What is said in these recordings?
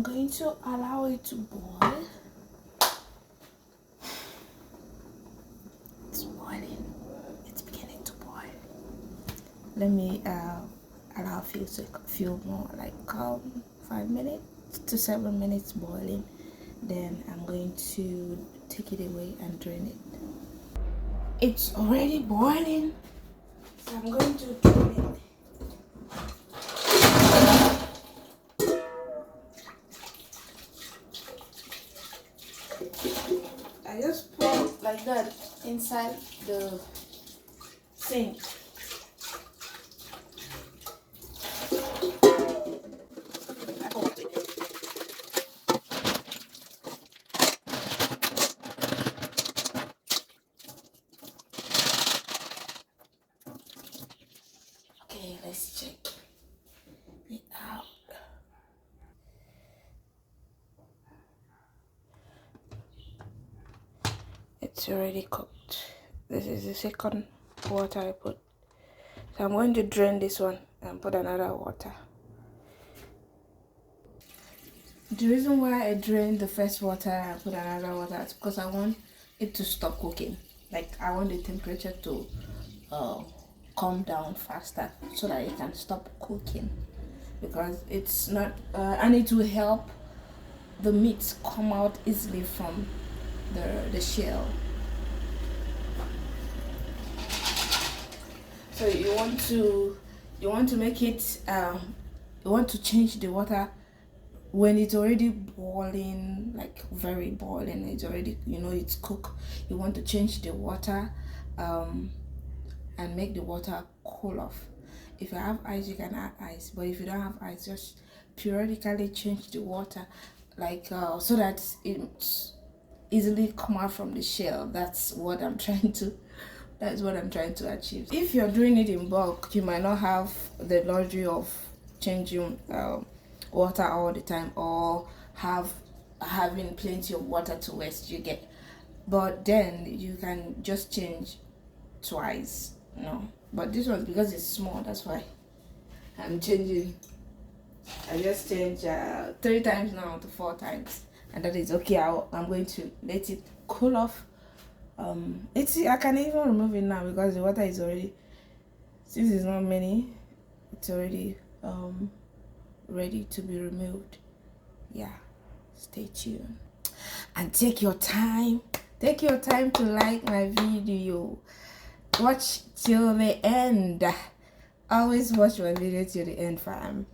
I'm going to allow it to boil. It's boiling. It's beginning to boil. Let me allow a few more, like 5 to 7 minutes boiling. Then I'm going to take it away and drain it. It's already boiling, so I'm going to drain it. I just pour it like that inside the sink. Okay, let's check it out. It's already cooked. This is the second water I put. So I'm going to drain this one and put another water. The reason why I drained the first water and put another water is because I want it to stop cooking. Like I want the temperature to calm down faster so that it can stop cooking, because it's not and it will help the meat come out easily from the shell. So you want to make it you want to change the water when it's already boiling, like very boiling. It's already, it's cooked. You want to change the water and make the water cool off. If you have ice, you can add ice, but if you don't have ice, just periodically change the water, like so that it's easily come out from the shell. That's what I'm trying to achieve. If you're doing it in bulk, you might not have the luxury of changing water all the time, or having plenty of water to waste, you get. But then you can just change twice, but this one, because it's small, that's why I'm changing. I just change 3 times now to 4 times, and that is okay. I'm going to let it cool off. I can even remove it now because the water is already, since it's not many, it's already ready to be removed. Yeah, stay tuned and take your time to like my video. Watch till the end. Always watch my video till the end, fam.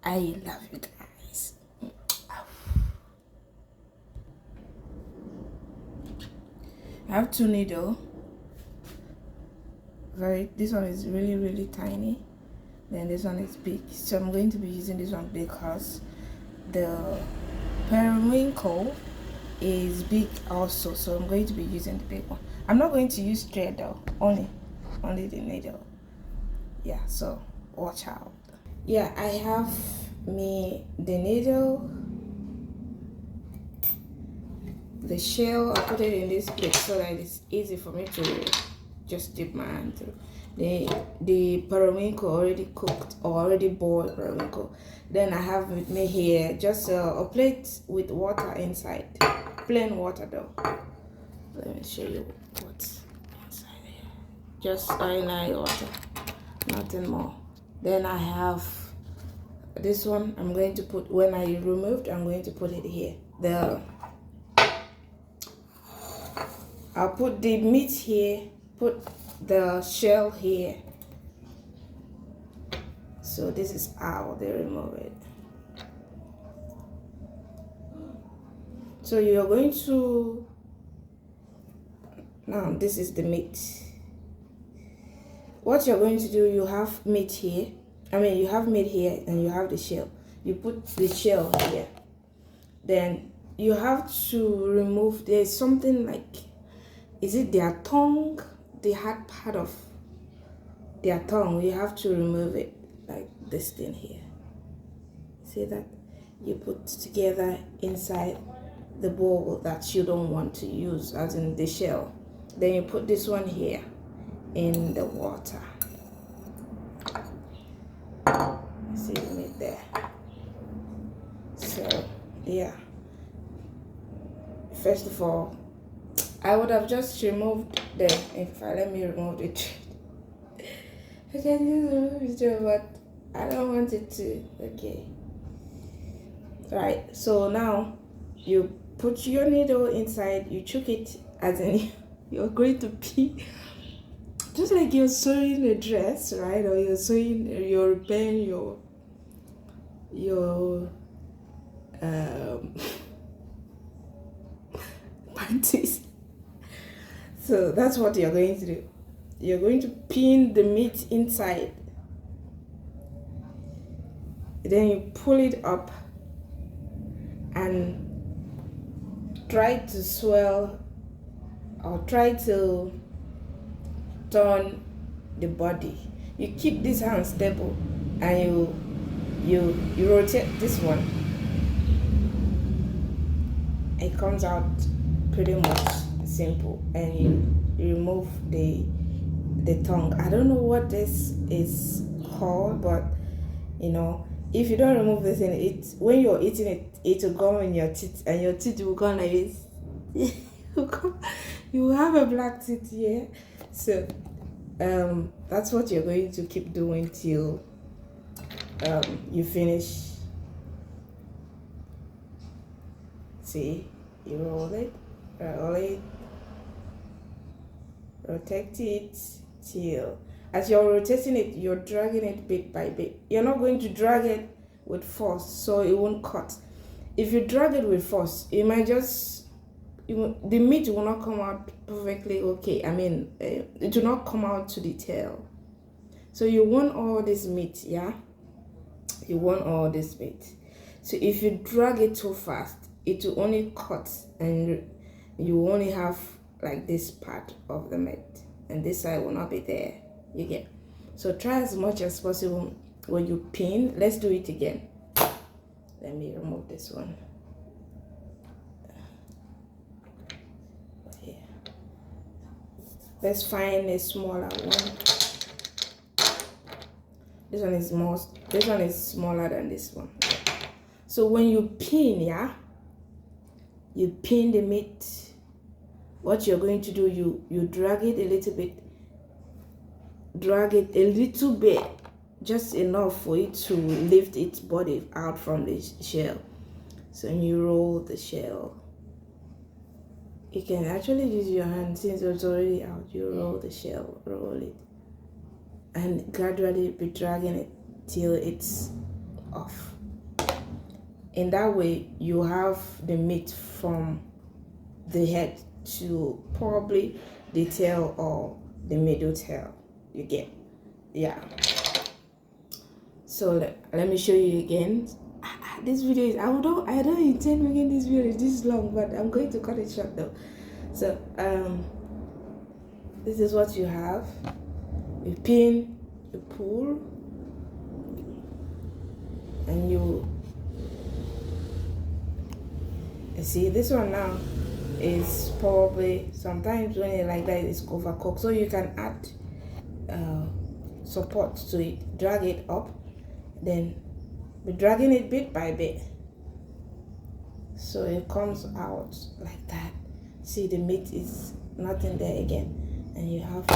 I love you guys. I have 2 needles. This one is really tiny, then this one is big, so I'm going to be using this one because the periwinkle is big also, so I'm going to be using the big one. I'm not going to use thread though, only the needle. Yeah, so watch out. Yeah, I have the needle, the shell. I put it in this plate so that it's easy for me to just dip my hand through. The periwinkle already cooked or already boiled periwinkle. Then I have with me here just a plate with water inside, plain water though. Let me show you what's inside here. Just ordinary water, nothing more. Then I have this one. I'm going to put, when I removed, I'm going to put it here. I'll put the meat here, put the shell here. So this is how they remove it. So you're going to, now this is the meat. What you're going to do, you have meat here. You have meat here and you have the shell. You put the shell here. Then you have to remove, there's something like, is it their tongue? The hard part of their tongue. You have to remove it, like this thing here. See that? You put together inside the bowl that you don't want to use, as in the shell. Then you put this one here in the water. See the meat there. So Yeah. First of all, I would have just removed the. In fact, let me remove the thread. I can use remove the thread, but I don't want it to. Okay. Right. So now you put your needle inside. You chook it as in you're going to pee. Just like you're sewing a dress, right? Or you're repairing your panties. So that's what you're going to do. You're going to pin the meat inside. Then you pull it up and try to swell or try to turn the body. You keep this hand stable and you rotate this one. It comes out pretty much simple, and you remove the tongue. I don't know what this is called, but you know, if you don't remove this thing, it when you're eating it, it will go in your teeth, and your teeth will go like this. You will have a black teeth here. So that's what you're going to keep doing till you finish. See, you roll it, rotate it till, as you're rotating it, you're dragging it bit by bit. You're not going to drag it with force, so it won't cut. If you drag it with force, it might just, the meat will not come out perfectly okay. I mean, it will not come out to the tail. So you want all this meat, yeah? You want all this meat. So if you drag it too fast, it will only cut, and you only have like this part of the meat, and this side will not be there. You get? So try as much as possible when you pin. Let's do it again. Let me remove this one. Here. Let's find a smaller one. This one is smaller than this one. So when you pin, yeah, you pin the meat. What you're going to do, you drag it a little bit. Drag it a little bit, just enough for it to lift its body out from the shell. So you roll the shell. You can actually use your hand since it's already out. You roll the shell, roll it, and gradually be dragging it till it's off. In that way, you have the meat from the head to probably the tail or the middle tail. You get? Yeah. So let me show you again. This video is, I don't intend making this video this long, but I'm going to cut it short though. So this is what you have. You pin, you pull, and you see this one now is probably, sometimes when it's like that, it's overcooked, so you can add support to it. Drag it up, then be dragging it bit by bit so it comes out like that. See, the meat is nothing there again, and you have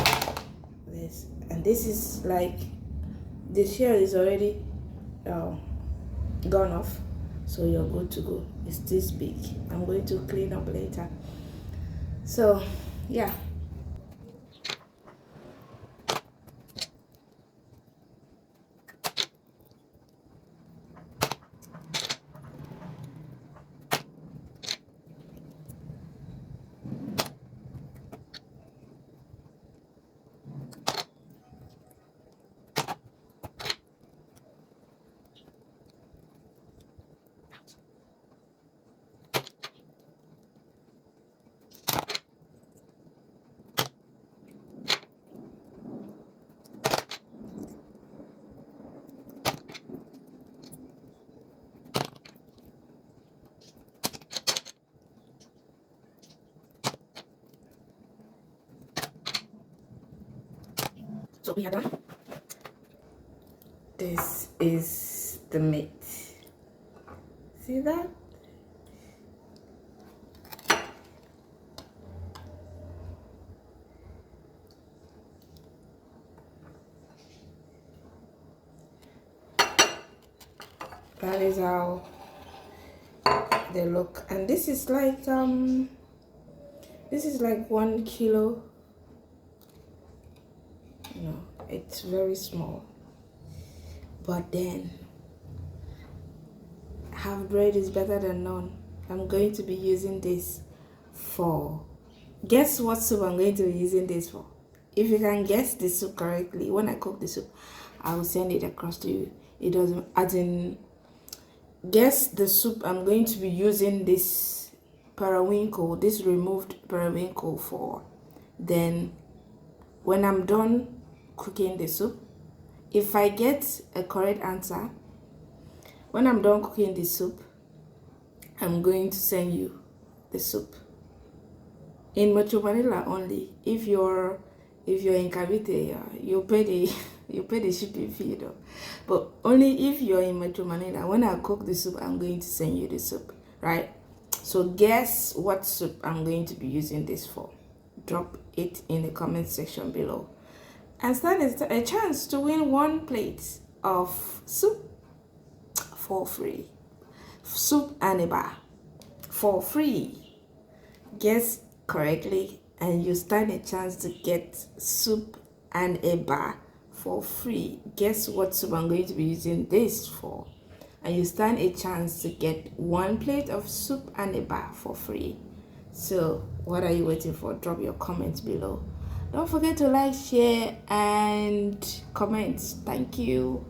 this, and this is like the shell is already gone off, so you're good to go. It's this big. I'm going to clean up later. So yeah. So we are done. This is the meat. See that? That is how they look. And this is like 1 kilo. It's very small. But then half bread is better than none. I'm going to be using this for, guess what soup I'm going to be using this for? If you can guess the soup correctly, when I cook the soup, I will send it across to you. It doesn't, as in, guess the soup I'm going to be using this periwinkle, this removed periwinkle for. Then when I'm done cooking the soup, if I get a correct answer, when I'm done cooking the soup, I'm going to send you the soup in Metro Manila only. If you're in Cavite, you pay the shipping fee though. But only if you're in Metro Manila. When I cook the soup, I'm going to send you the soup, right? So guess what soup I'm going to be using this for. Drop it in the comment section below, and stand a chance to win 1 plate of soup for free. Soup and a bar for free. Guess correctly and you stand a chance to get soup and a bar for free. Guess what soup I'm going to be using this for, and you stand a chance to get 1 plate of soup and a bar for free. So what are you waiting for? Drop your comments below. Don't forget to like, share and comment. Thank you.